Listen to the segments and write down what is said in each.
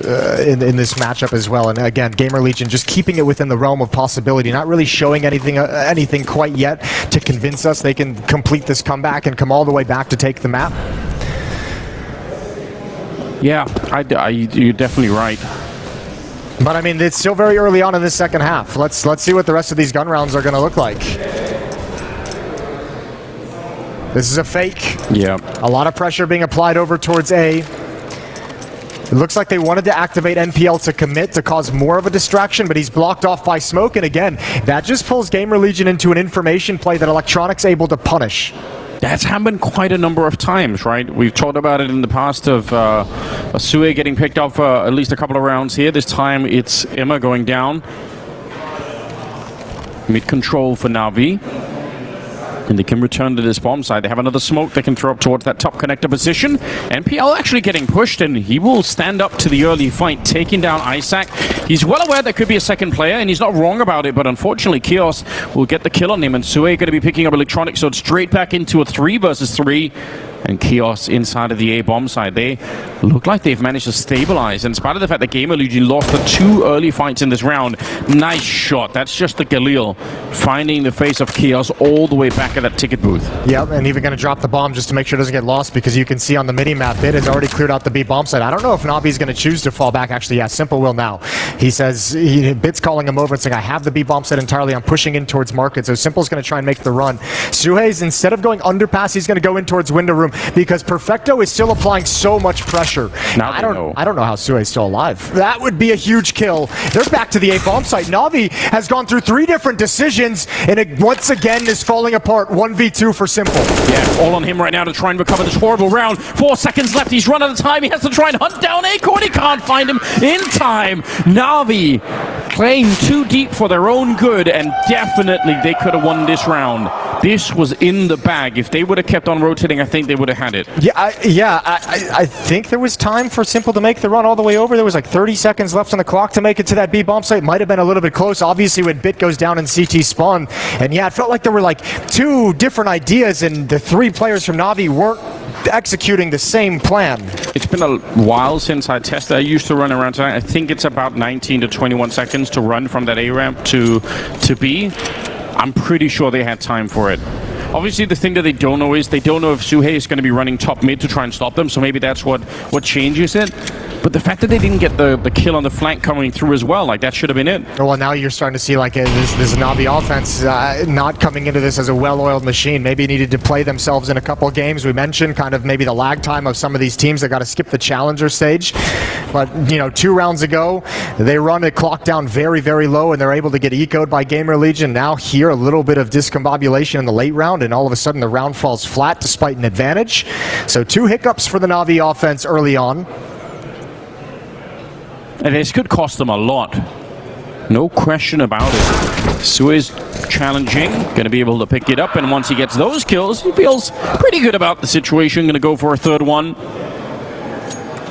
in this matchup as well. And again, Gamer Legion just keeping it within the realm of possibility, not really showing anything quite yet to convince us they can complete this comeback and come all the way back to take the map. Yeah, you're definitely right. But I mean, it's still very early on in this second half. Let's see what the rest of these gun rounds are going to look like. This is a fake. Yeah. A lot of pressure being applied over towards A. It looks like they wanted to activate NPL to commit to cause more of a distraction, but he's blocked off by smoke. And again, that just pulls Gamer Legion into an information play that Electronic's able to punish. That's happened quite a number of times, right? We've talked about it in the past of Sue getting picked up for at least a couple of rounds here. This time it's Emma going down. Mid control for Navi. And they can return to this bomb side. They have another smoke they can throw up towards that top connector position. NPL actually getting pushed, and he will stand up to the early fight, taking down Isaac. He's well aware there could be a second player, and he's not wrong about it, but unfortunately, Kios will get the kill on him, and Sue going to be picking up Electronics, so it's straight back into a 3 versus 3. And Kios inside of the A bomb side. They look like they've managed to stabilize. In spite of the fact that Gamer Legion lost the 2 early fights in this round. Nice shot. That's just the Galil finding the face of Kios all the way back at that ticket booth. Yep, and even going to drop the bomb just to make sure it doesn't get lost, because you can see on the mini-map, Bit has already cleared out the B bomb side. I don't know if Navi's going to choose to fall back. Actually, yeah, Simple will now. He says, Bit's calling him over and saying, I have the B bomb set entirely. I'm pushing in towards market. So Simple's going to try and make the run. Suhei's, instead of going underpass, he's going to go in towards window room, because Perfecto is still applying so much pressure. Now I don't know how Suhei's still alive. That would be a huge kill. They're back to the A bomb site. Navi has gone through 3 different decisions, and it once again is falling apart. 1v2 for Simple. Yeah, all on him right now to try and recover this horrible round. 4 seconds left. He's run out of time. He has to try and hunt down Acorn. He can't find him in time. Navi playing too deep for their own good, and definitely they could have won this round. This was in the bag. If they would have kept on rotating, I think they would have had it. Yeah, I think there was time for Simple to make the run all the way over. There was like 30 seconds left on the clock to make it to that B bomb site. Might have been a little bit close, obviously, when Bit goes down and CT spawn. And yeah, it felt like there were like 2 different ideas, and the 3 players from Navi weren't executing the same plan. It's been a while since I tested. I used to run around tonight. I think it's about 19 to 21 seconds to run from that A ramp to B. I'm pretty sure they had time for it. Obviously, the thing that they don't know is they don't know if Suhei is going to be running top mid to try and stop them, so maybe that's what changes it. But the fact that they didn't get the kill on the flank coming through as well, like that should have been it. Well, now you're starting to see like this Navi offense not coming into this as a well-oiled machine. Maybe needed to play themselves in a couple games. We mentioned kind of maybe the lag time of some of these teams that got to skip the challenger stage. But, you know, 2 rounds ago, they run a clock down very, very low, and they're able to get ecoed by Gamer Legion. Now here, a little bit of discombobulation in the late round, and all of a sudden the round falls flat despite an advantage. So 2 hiccups for the Navi offense early on. And this could cost them a lot. No question about it. Sue is challenging, going to be able to pick it up, and once he gets those kills, he feels pretty good about the situation. Going to go for a 3rd one.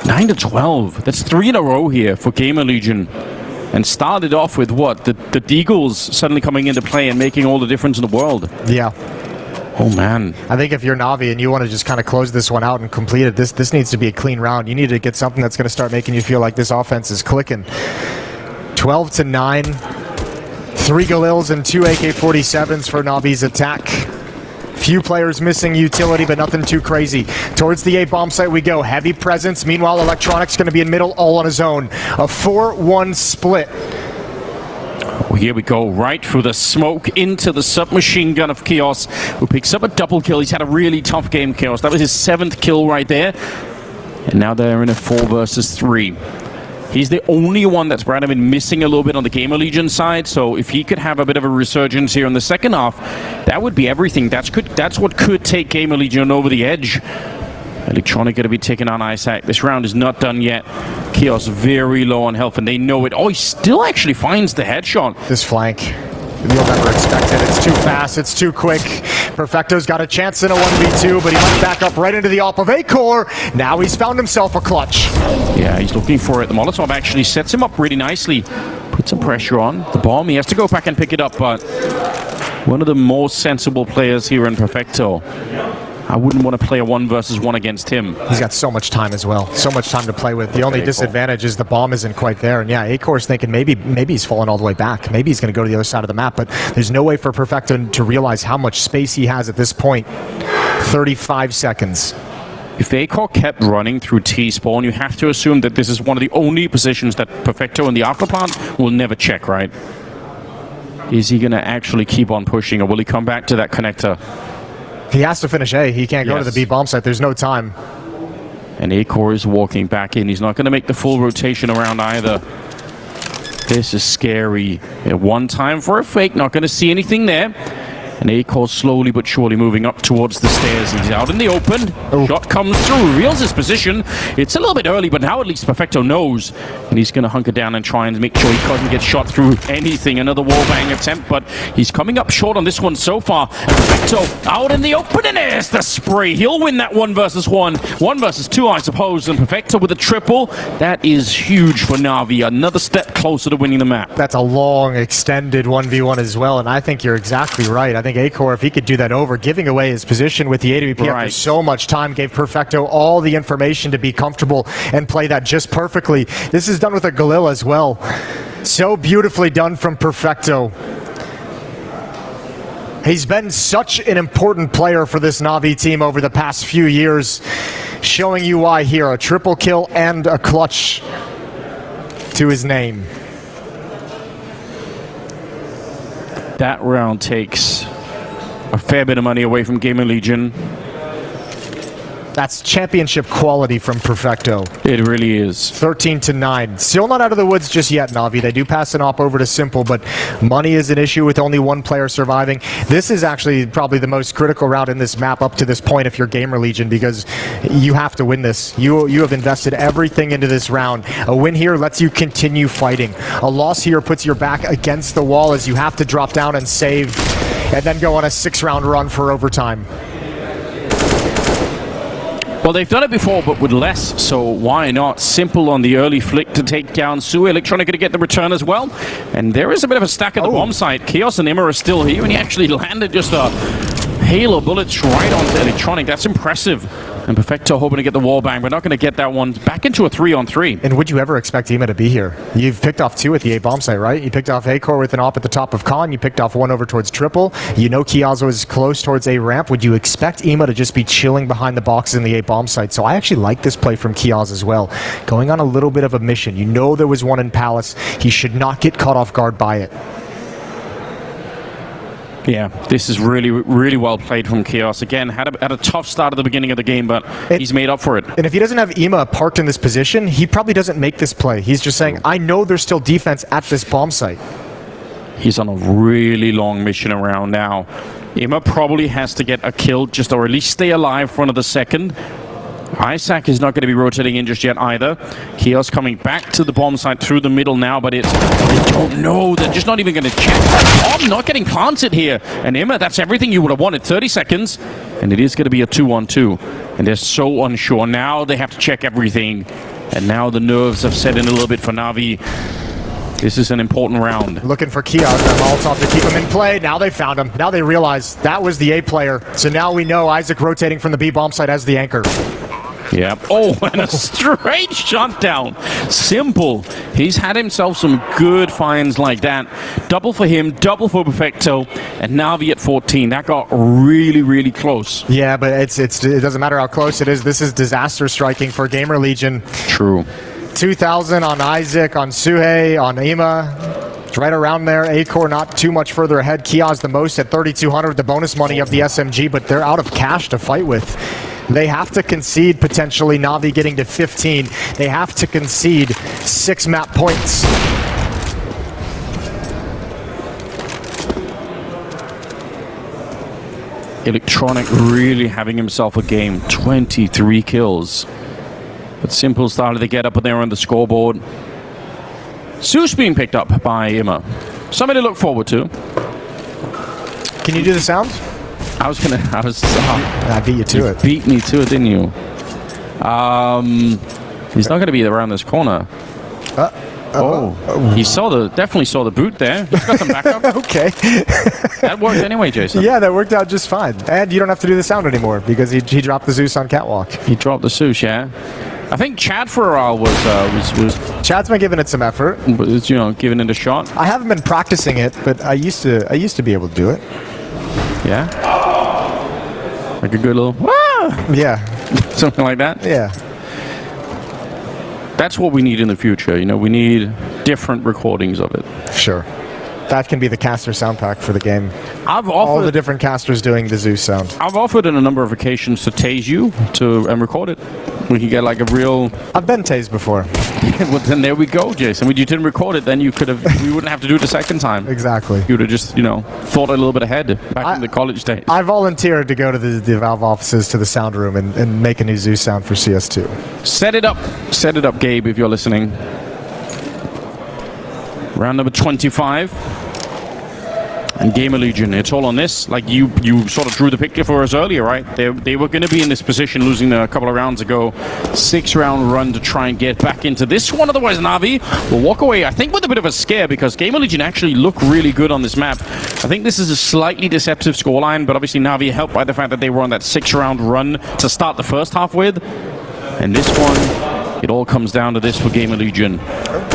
9 to 12. That's 3 in a row here for Gamer Legion. And started off with what? The Deagles suddenly coming into play and making all the difference in the world. Yeah. Oh, man. I think if you're Navi and you want to just kind of close this one out and complete it, this needs to be a clean round. You need to get something that's going to start making you feel like this offense is clicking. 12 to 9. 3 Galils and 2 AK-47s for Navi's attack. Few players missing utility, but nothing too crazy. Towards the A bomb site we go. Heavy presence. Meanwhile, Electronics going to be in middle, all on his own. A 4-1 split. Well, here we go, right through the smoke into the submachine gun of Kios, who picks up a double kill. He's had a really tough game, Kios. That was his 7th kill right there. And now they're in a 4 versus 3. He's the only one that's probably been missing a little bit on the Gamer Legion side, so if he could have a bit of a resurgence here in the second half, that would be everything. That's what could take Gamer Legion over the edge. Electronic going to be taking on Isaac. This round is not done yet. Kios very low on health, and they know it. Oh, he still actually finds the headshot. This flank, you'll never expect it. It's too fast, it's too quick. Perfecto's got a chance in a 1v2, but he went back up right into the AWP of A-Core. Now he's found himself a clutch. Yeah, he's looking for it. The Molotov actually sets him up really nicely. Put some pressure on the bomb. He has to go back and pick it up, but one of the more sensible players here in Perfecto. I wouldn't want to play a 1 versus 1 against him. He's got so much time as well. So much time to play with. The only disadvantage is the bomb isn't quite there. And yeah, Acor's thinking maybe he's fallen all the way back. Maybe he's going to go to the other side of the map. But there's no way for Perfecto to realize how much space he has at this point. 35 seconds. If Acor kept running through T-spawn, you have to assume that this is one of the only positions that Perfecto and the Afterplant will never check, right? Is he going to actually keep on pushing, or will he come back to that connector? He has to finish A. He can't go to the B bomb site. There's no time. And Acor is walking back in. He's not going to make the full rotation around either. This is scary. One time for a fake. Not going to see anything there. And Acor slowly but surely moving up towards the stairs. He's out in the open. Shot comes through, reveals his position. It's a little bit early, but now at least Perfecto knows. And he's going to hunker down and try and make sure he doesn't get shot through anything. Another wallbang attempt, but he's coming up short on this one so far. And Perfecto out in the open, and there's the spray. He'll win that 1 versus 1. 1 versus 2, I suppose. And Perfecto with a triple. That is huge for Navi. Another step closer to winning the map. That's a long, extended 1v1 as well, and I think you're exactly right. I think Acor, if he could do that over, giving away his position with the AWP after so much time, gave Perfecto all the information to be comfortable and play that just perfectly. This is done with a Galil as well. So beautifully done from Perfecto. He's been such an important player for this Navi team over the past few years, showing you why here. A triple kill and a clutch to his name. That round takes a fair bit of money away from Gamer Legion. That's championship quality from Perfecto. It really is. 13-9. Still not out of the woods just yet, Navi. They do pass an op over to Simple, but money is an issue with only one player surviving. This is actually probably the most critical round in this map up to this point if you're Gamer Legion, because you have to win this. You have invested everything into this round. A win here lets you continue fighting. A loss here puts your back against the wall as you have to drop down and save, and then go on a 6-round run for overtime. Well, they've done it before, but with less, so why not? Simple on the early flick to take down Sue. Electronic going to get the return as well. And there is a bit of a stack at the bomb site. Chaos and Imma are still here, and he actually landed just a hail of bullets right onto Electronic. That's impressive. And Perfecto hoping to get the wall bang, but not going to get that one. Back into a 3-on-3. And would you ever expect Imma to be here? You've picked off 2 at the A bomb site, right? You picked off Acor with an op at the top of Con. You picked off 1 over towards Triple. You know Kiazo is close towards A ramp. Would you expect Imma to just be chilling behind the boxes in the A bomb site? So I actually like this play from Kiaz as well. Going on a little bit of a mission. You know there was one in Palace. He should not get caught off guard by it. Yeah, this is really, really well played from Chaos. Again, had a tough start at the beginning of the game, but he's made up for it. And if he doesn't have Imma parked in this position, he probably doesn't make this play. He's just saying, I know there's still defense at this bomb site. He's on a really long mission around now. Imma probably has to get a kill just, or at least stay alive for another second. Isaac is not going to be rotating in just yet either. Chaos coming back to the bomb site through the middle now, but they don't know. They're just not even going to check. Bomb not getting planted here. And Imma, that's everything you would have wanted. 30 seconds. And it is going to be a 2-on-2. And they're so unsure. Now they have to check everything. And now the nerves have set in a little bit for Navi. This is an important round. Looking for Kiaz and Molotov to keep him in play. Now they found him. Now they realize that was the A player. So now we know Isaac rotating from the B bomb site as the anchor. Yep. Oh, and a straight shot down. Simple. He's had himself some good finds like that. Double for him, double for Perfecto, and Navi at 14. That got really, really close. Yeah, but it doesn't matter how close it is. This is disaster striking for Gamer Legion. True. 2,000 on Isaac, on Suhei, on Imma. It's right around there. Acor not too much further ahead. Kiaz the most at 3,200, the bonus money of the SMG, but they're out of cash to fight with. They have to concede potentially, Navi getting to 15. They have to concede 6 map points. Electronic really having himself a game. 23 kills. But Simple started to get up there on the scoreboard. Zeus being picked up by Imma. Somebody to look forward to. Can you do the sound? I beat you to it. Beat me to it, didn't you? He's not gonna be around this corner. He definitely saw the boot there. He's got some backup. Okay. That worked anyway, Jason. Yeah, that worked out just fine. And you don't have to do the sound anymore because he dropped the Zeus on catwalk. He dropped the Zeus, yeah. I think Chad for a while was Chad's been giving it some effort. Giving it a shot. I haven't been practicing it, but I used to be able to do it. Yeah. Like a good little Yeah. something like that. Yeah. That's what we need in the future. We need different recordings of it. Sure. That can be the caster sound pack for the game. All the different casters doing the Zeus sound. I've offered on a number of occasions to tase you and record it. We can get like a real... I've been tased before. Well, then there we go, Jason. When you didn't record it, then we wouldn't have to do it the second time. Exactly. You would have just, thought a little bit ahead back in the college days. I volunteered to go to the Valve offices to the sound room and make a new Zeus sound for CS2. Set it up, Gabe, if you're listening. Round number 25. And Gamer Legion, it's all on this. Like you sort of drew the picture for us earlier, right? They were going to be in this position, losing a couple of rounds ago. 6-round run to try and get back into this one. Otherwise, Navi will walk away, I think, with a bit of a scare because Gamer Legion actually look really good on this map. I think this is a slightly deceptive scoreline, but obviously Navi helped by the fact that they were on that 6-round run to start the first half with. And this one, it all comes down to this for Gamer Legion.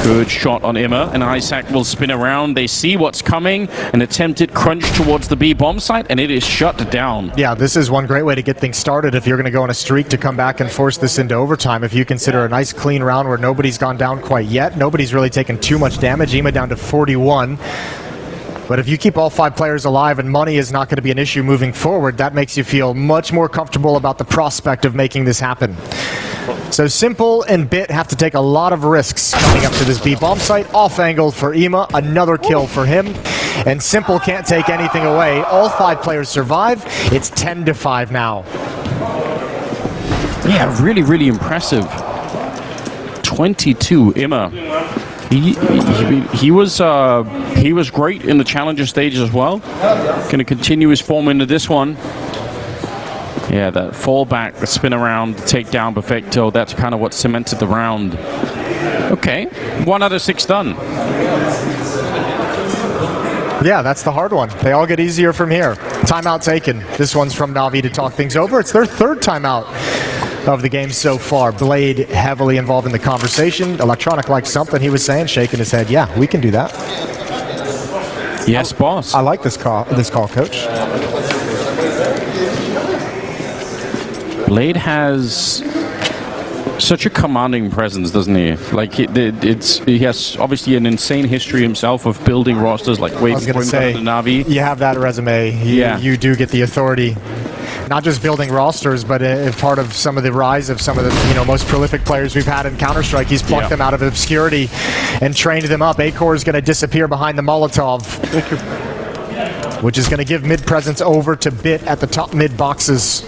Good shot on Imma, and Isaac will spin around. They see what's coming, an attempted crunch towards the B bomb site, and it is shut down. Yeah, this is one great way to get things started if you're going to go on a streak to come back and force this into overtime. If you consider a nice clean round where nobody's gone down quite yet, nobody's really taken too much damage. Imma down to 41. But if you keep all 5 players alive and money is not going to be an issue moving forward, that makes you feel much more comfortable about the prospect of making this happen. So Simple and Bit have to take a lot of risks coming up to this B bomb site. Off angle for Imma, another kill for him. And Simple can't take anything away. All 5 players survive. It's 10-5 now. Yeah, really, really impressive. 22, Imma. He was great in the challenger stage as well. Going to continue his form into this one. Yeah, that fall back, the spin around, the takedown perfecto, that's kind of what cemented the round. Okay, 1 out of 6 done. Yeah, that's the hard one. They all get easier from here. Timeout taken. This one's from Navi to talk things over. It's their 3rd timeout of the game so far. Blade heavily involved in the conversation. Electronic liked something he was saying, shaking his head. Yeah, we can do that. Yes, boss. I like this call, Coach. Blade has such a commanding presence, doesn't he? Like he has obviously an insane history himself of building rosters like way before he got to Navi. You have that resume. You do get the authority. Not just building rosters, but part of some of the rise of some of the most prolific players we've had in Counter-Strike. He's plucked them out of obscurity and trained them up. A-Core is going to disappear behind the Molotov, which is going to give mid presence over to Bit at the top mid boxes.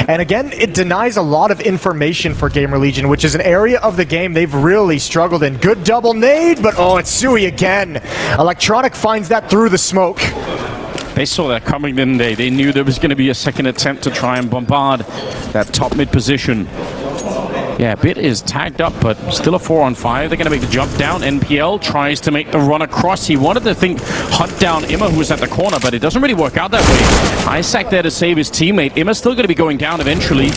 And again, it denies a lot of information for Gamer Legion, which is an area of the game they've really struggled in. Good double nade, but oh, it's Sui again. Electronic finds that through the smoke. They saw that coming, didn't they? They knew there was going to be a second attempt to try and bombard that top mid position. Yeah, Bit is tagged up, but still a 4-on-5. They're going to make the jump down. NPL tries to make the run across. He wanted to hunt down Imma, who was at the corner, but it doesn't really work out that way. Isaac there to save his teammate. Imma's still going to be going down eventually.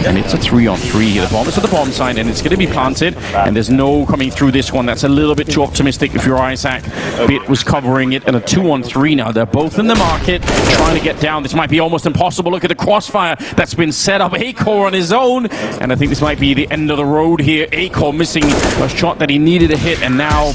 And it's a 3-on-3 here. The bomb is at the bomb side, and it's going to be planted. And there's no coming through this one. That's a little bit too optimistic if you're Isaac. Bit was covering it, and a 2-on-3 now. They're both in the market, trying to get down. This might be almost impossible. Look at the crossfire that's been set up. A-Core on his own, and I think this might be the end of the road here. A-Core missing a shot that he needed to hit, and now